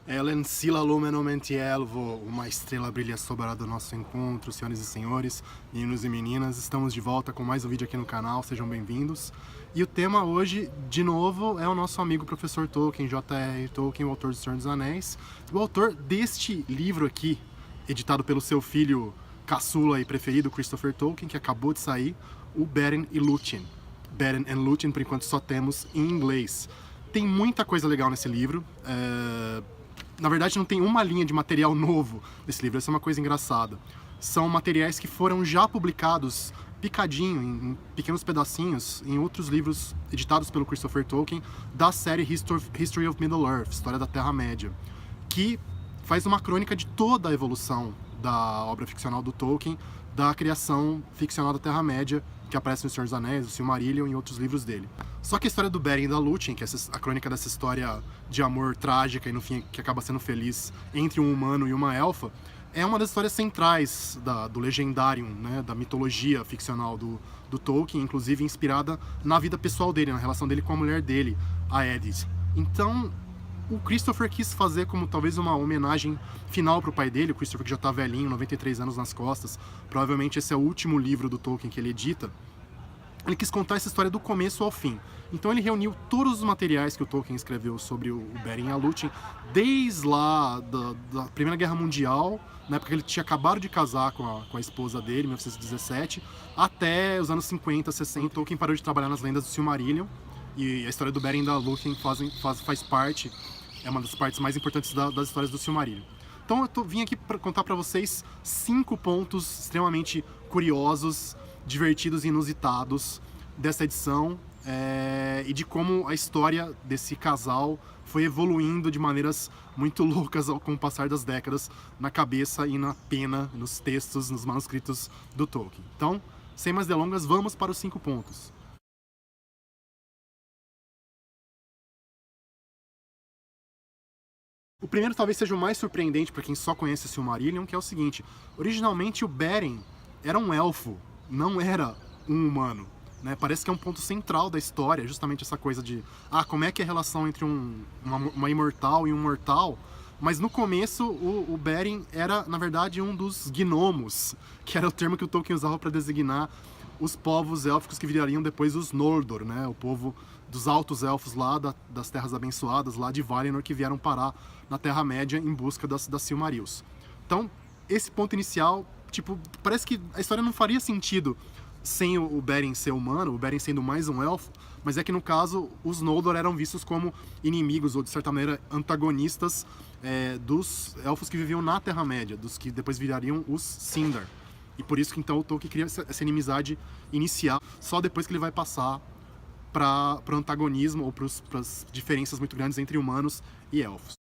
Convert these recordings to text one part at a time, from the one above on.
Ellen Sila Lumen Omentielvo, uma estrela brilha sobre do nosso encontro, senhoras e senhores, meninos e meninas. Estamos de volta com mais um vídeo aqui no canal, sejam bem-vindos. E o tema hoje, de novo, é o nosso amigo professor Tolkien, J.R. Tolkien, o autor do Senhor dos Anéis. O autor deste livro aqui, editado pelo seu filho caçula e preferido, Christopher Tolkien, que acabou de sair, o Beren e Lúthien. Beren and Lúthien, por enquanto, só temos em inglês. Tem muita coisa legal nesse livro. Na verdade, não tem uma linha de material novo nesse livro, essa é uma coisa engraçada. São materiais que foram já publicados picadinho, em pequenos pedacinhos, em outros livros editados pelo Christopher Tolkien, da série History of Middle-earth, História da Terra-média, que faz uma crônica de toda a evolução da obra ficcional do Tolkien, da criação ficcional da Terra-média, que aparece no Senhor dos Anéis, no Silmarillion e em outros livros dele. Só que a história do Beren e da Lúthien, que é a crônica dessa história de amor trágica e no fim que acaba sendo feliz entre um humano e uma elfa, é uma das histórias centrais do Legendarium, né, da mitologia ficcional do Tolkien, inclusive inspirada na vida pessoal dele, na relação dele com a mulher dele, a Edith. Então, o Christopher quis fazer como talvez uma homenagem final para o pai dele, o Christopher que já está velhinho, 93 anos nas costas, provavelmente esse é o último livro do Tolkien que ele edita. Ele quis contar essa história do começo ao fim. Então ele reuniu todos os materiais que o Tolkien escreveu sobre o Beren e a Lúthien, desde lá da Primeira Guerra Mundial, na época que ele tinha acabado de casar com a esposa dele, em 1917, até os anos 50, 60. O Tolkien parou de trabalhar nas lendas do Silmarillion, e a história do Beren e da Lúthien faz parte, é uma das partes mais importantes das histórias do Silmarillion. Então eu vim aqui para contar para vocês 5 pontos extremamente curiosos, divertidos e inusitados dessa edição, e de como a história desse casal foi evoluindo de maneiras muito loucas com o passar das décadas na cabeça e na pena, nos textos, nos manuscritos do Tolkien. Então, sem mais delongas, vamos para os 5 pontos. O primeiro talvez seja o mais surpreendente para quem só conhece Silmarillion, que é o seguinte: originalmente o Beren era um elfo, não era um humano, né? Parece que é um ponto central da história, justamente essa coisa de como é que é a relação entre uma imortal e um mortal. Mas no começo o Beren era, na verdade, um dos gnomos, que era o termo que o Tolkien usava para designar os povos élficos que virariam depois os Noldor, né? O povo dos altos elfos lá, das terras abençoadas, lá de Valinor, que vieram parar na Terra-média em busca das Silmarils. Então, esse ponto inicial, tipo, parece que a história não faria sentido sem o Beren ser humano, o Beren sendo mais um elfo, mas é que no caso os Noldor eram vistos como inimigos, ou de certa maneira antagonistas dos elfos que viviam na Terra-média, dos que depois virariam os Sindar. E por isso que então o Tolkien cria essa inimizade inicial, só depois que ele vai passar para o antagonismo ou para as diferenças muito grandes entre humanos e elfos.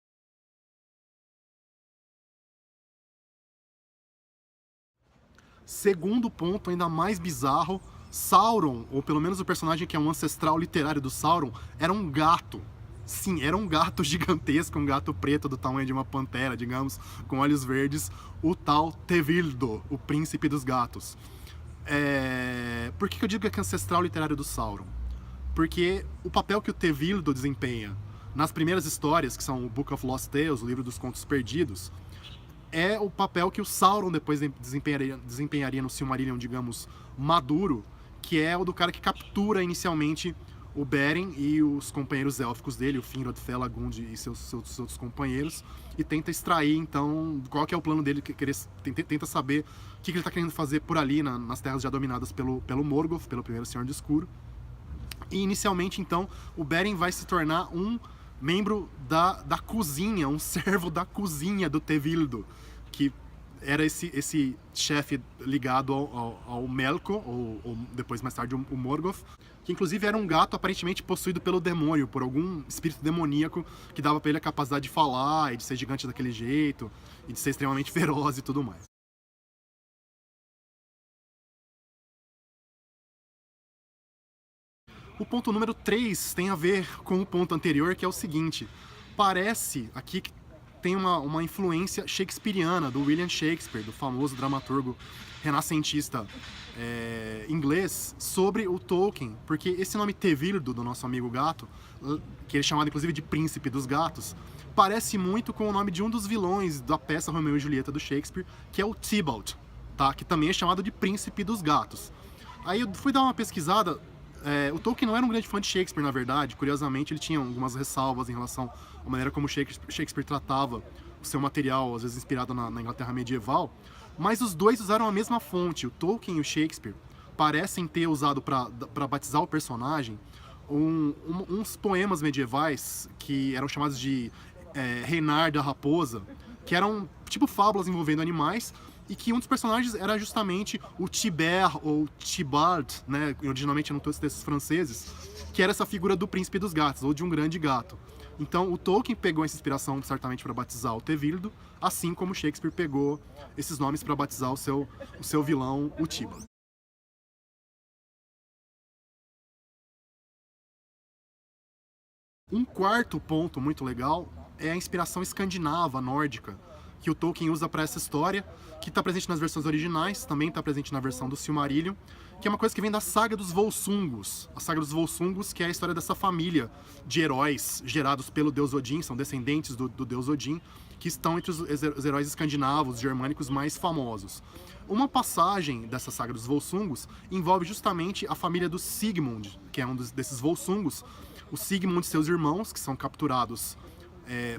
Segundo ponto, ainda mais bizarro, Sauron, ou pelo menos o personagem que é um ancestral literário do Sauron, era um gato. Sim, era um gato gigantesco, um gato preto do tamanho de uma pantera, digamos, com olhos verdes, o tal Tevildo, o príncipe dos gatos. Por que eu digo que é ancestral literário do Sauron? Porque o papel que o Tevildo desempenha nas primeiras histórias, que são o Book of Lost Tales, o livro dos contos perdidos, é o papel que o Sauron depois desempenharia no Silmarillion, digamos, maduro, que é o do cara que captura inicialmente o Beren e os companheiros élficos dele, o Finrod, Felagund e seus outros companheiros, e tenta extrair, então, qual que é o plano dele, tenta saber o que ele está querendo fazer por ali, nas terras já dominadas pelo Morgoth, pelo primeiro Senhor do Escuro. E inicialmente, então, o Beren vai se tornar um membro da cozinha, um servo da cozinha do Tevildo, que era esse chefe ligado ao Melkor, ou depois mais tarde o Morgoth, que inclusive era um gato aparentemente possuído pelo demônio, por algum espírito demoníaco que dava pra ele a capacidade de falar e de ser gigante daquele jeito, e de ser extremamente feroz e tudo mais. O ponto número 3 tem a ver com o ponto anterior, que é o seguinte: parece aqui que tem uma influência shakespeariana do William Shakespeare, do famoso dramaturgo renascentista inglês, sobre o Tolkien, porque esse nome Tevildo, do nosso amigo gato, que ele é chamado inclusive de Príncipe dos Gatos, parece muito com o nome de um dos vilões da peça Romeu e Julieta do Shakespeare, que é o Tybalt, tá? Que também é chamado de Príncipe dos Gatos. Aí eu fui dar uma pesquisada, o Tolkien não era um grande fã de Shakespeare, na verdade, curiosamente ele tinha algumas ressalvas em relação à maneira como Shakespeare tratava o seu material, às vezes inspirado na Inglaterra medieval, mas os dois usaram a mesma fonte. O Tolkien e o Shakespeare parecem ter usado para batizar o personagem uns poemas medievais que eram chamados de Reinar da Raposa, que eram tipo fábulas envolvendo animais, e que um dos personagens era justamente o Tibert ou Tybalt, né, originalmente eram todos textos franceses, que era essa figura do príncipe dos gatos, ou de um grande gato. Então o Tolkien pegou essa inspiração certamente para batizar o Tevildo, assim como Shakespeare pegou esses nomes para batizar o seu vilão, o Tybalt. Um quarto ponto muito legal é a inspiração escandinava, nórdica, que o Tolkien usa para essa história, que está presente nas versões originais, também está presente na versão do Silmarillion, que é uma coisa que vem da saga dos Volsungos. A saga dos Volsungos, que é a história dessa família de heróis gerados pelo deus Odin, são descendentes do deus Odin, que estão entre os heróis escandinavos, germânicos mais famosos. Uma passagem dessa saga dos Volsungos envolve justamente a família do Sigmund, que é um desses Volsungos, o Sigmund e seus irmãos, que são capturados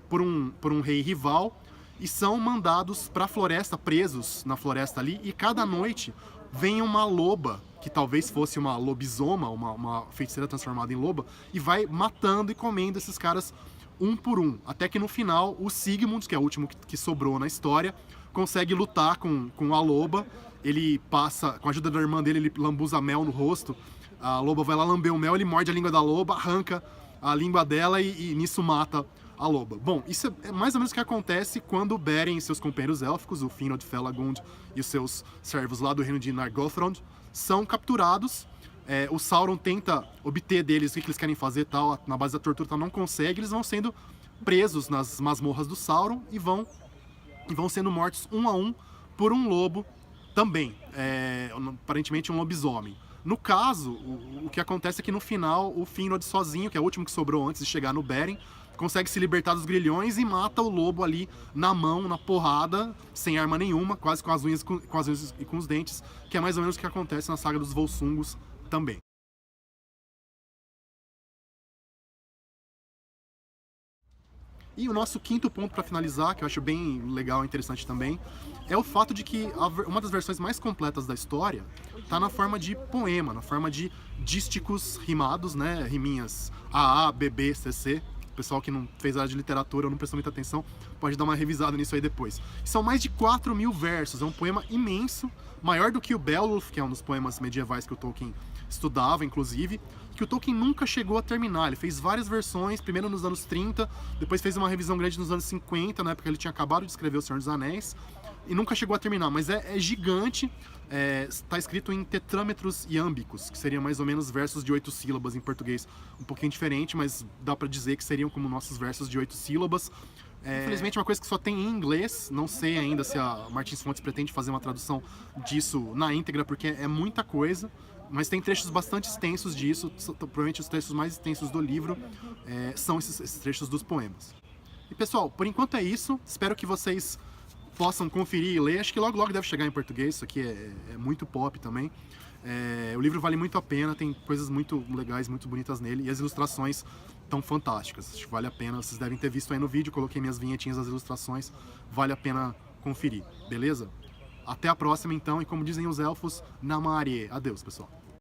por um rei rival, e são mandados para a floresta, presos na floresta ali, e cada noite vem uma loba, que talvez fosse uma lobisoma, uma feiticeira transformada em loba, e vai matando e comendo esses caras um por um, até que no final o Sigmund, que é o último que sobrou na história, consegue lutar com a loba. Ele passa, com a ajuda da irmã dele, ele lambuza mel no rosto, a loba vai lá lamber o mel, ele morde a língua da loba, arranca a língua dela e nisso mata a loba. Bom, isso é mais ou menos o que acontece quando Beren e seus companheiros élficos, o Finrod, Felagund e os seus servos lá do reino de Nargothrond, são capturados. O Sauron tenta obter deles o que eles querem fazer, tal, na base da tortura, tal, não consegue. Eles vão sendo presos nas masmorras do Sauron e vão sendo mortos um a um por um lobo também, aparentemente um lobisomem. No caso, o que acontece é que no final o Finrod sozinho, que é o último que sobrou antes de chegar no Beren, consegue se libertar dos grilhões e mata o lobo ali na mão, na porrada, sem arma nenhuma, quase com as unhas e com os dentes, que é mais ou menos o que acontece na saga dos Volsungos também. E o nosso quinto ponto para finalizar, que eu acho bem legal e interessante também, é o fato de que uma das versões mais completas da história está na forma de poema, na forma de dísticos rimados, né, riminhas AA, BB, CC. O pessoal que não fez área de literatura ou não prestou muita atenção pode dar uma revisada nisso aí depois. São mais de 4.000 versos, é um poema imenso, maior do que o Beowulf, que é um dos poemas medievais que o Tolkien estudava, inclusive, que o Tolkien nunca chegou a terminar. Ele fez várias versões, primeiro nos anos 30, depois fez uma revisão grande nos anos 50, na época ele tinha acabado de escrever O Senhor dos Anéis, e nunca chegou a terminar, mas é gigante. Está escrito em tetrâmetros iâmbicos, que seriam mais ou menos versos de 8 sílabas em português, um pouquinho diferente, mas dá para dizer que seriam como nossos versos de 8 sílabas. Infelizmente é uma coisa que só tem em inglês, não sei ainda se a Martins Fontes pretende fazer uma tradução disso na íntegra, porque é muita coisa, mas tem trechos bastante extensos disso, provavelmente os trechos mais extensos do livro são esses trechos dos poemas. E pessoal, por enquanto é isso, espero que vocês possam conferir e ler. Acho que logo logo deve chegar em português, isso aqui é muito pop também. O livro vale muito a pena, tem coisas muito legais, muito bonitas nele, e as ilustrações estão fantásticas. Acho que vale a pena, vocês devem ter visto aí no vídeo, coloquei minhas vinhetinhas das ilustrações, vale a pena conferir, beleza? Até a próxima então, e como dizem os elfos, Namarye. Adeus, pessoal.